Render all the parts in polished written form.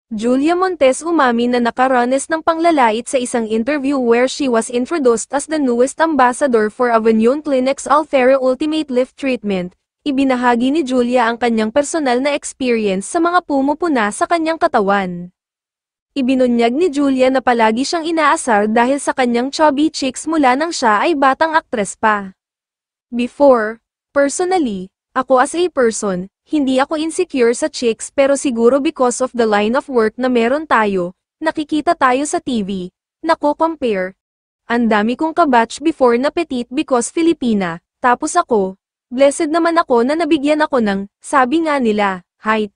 Julia Montes umamin na nakaranas ng panglalait sa isang interview where she was introduced as the newest ambassador for Avignon Clinic's Althera Ultimate Lift Treatment. Ibinahagi ni Julia ang kanyang personal na experience sa mga pumupuna sa kanyang katawan. Ibinunyag ni Julia na palagi siyang inaasar dahil sa kanyang chubby cheeks mula nang siya ay batang aktres pa. Before, personally, ako as a person, hindi ako insecure sa chicks pero siguro because of the line of work na meron tayo, nakikita tayo sa TV, nako-compare. Ang dami kong kabatch before na petite because Filipina, tapos ako, blessed naman ako na nabigyan ako ng, sabi nga nila, height.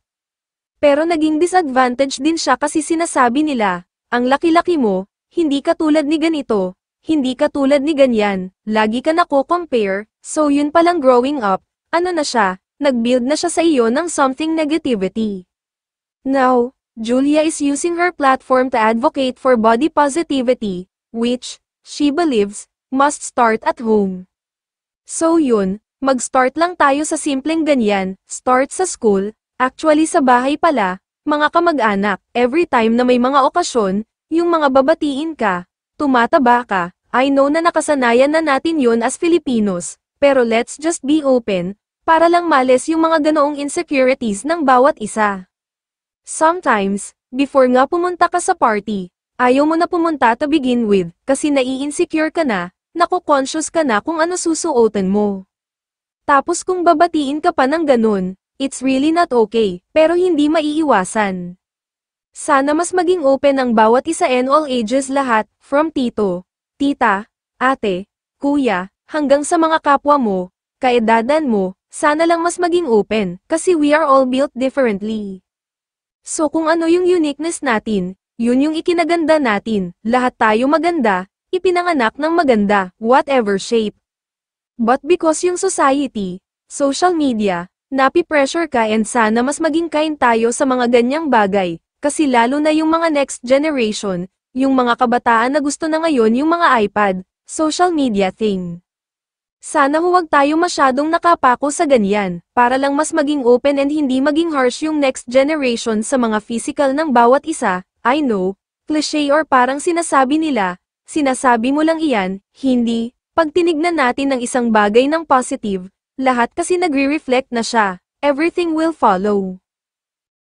Pero naging disadvantage din siya kasi sinasabi nila, ang laki-laki mo, hindi ka tulad ni ganito, hindi ka tulad ni ganyan, lagi ka nako-compare, so yun palang growing up, ano na siya, nag-build na siya sa iyo ng something negativity. Now, Julia is using her platform to advocate for body positivity, which, she believes, must start at home. So yun, mag-start lang tayo sa simpleng ganyan, start sa school, actually sa bahay pala, mga kamag-anak, every time na may mga okasyon, yung mga babatiin ka, tumataba ka, I know na nakasanayan na natin yun as Filipinos, pero let's just be open, para lang malis yung mga ganoong insecurities ng bawat isa. Sometimes, before nga pumunta ka sa party, ayaw mo na pumunta to begin with, kasi nai-insecure ka na, nako-conscious ka na kung ano susuotan mo. Tapos kung babatiin ka pa ng ganun, it's really not okay, pero hindi maiiwasan. Sana mas maging open ang bawat isa and all ages lahat, from tito, tita, ate, kuya, hanggang sa mga kapwa mo, kaedadan mo, sana lang mas maging open, kasi we are all built differently. So kung ano yung uniqueness natin, yun yung ikinaganda natin, lahat tayo maganda, ipinanganak ng maganda, whatever shape. But because yung society, social media, napi-pressure ka and sana mas maging kind tayo sa mga ganyang bagay, kasi lalo na yung mga next generation, yung mga kabataan na gusto na ngayon yung mga iPad, social media thing. Sana huwag tayo masyadong nakapako sa ganyan, para lang mas maging open and hindi maging harsh yung next generation sa mga physical ng bawat isa. I know, cliché or parang sinasabi nila, sinasabi mo lang iyan, hindi, pag tinignan natin ng isang bagay ng positive, lahat kasi nagre-reflect na siya, everything will follow.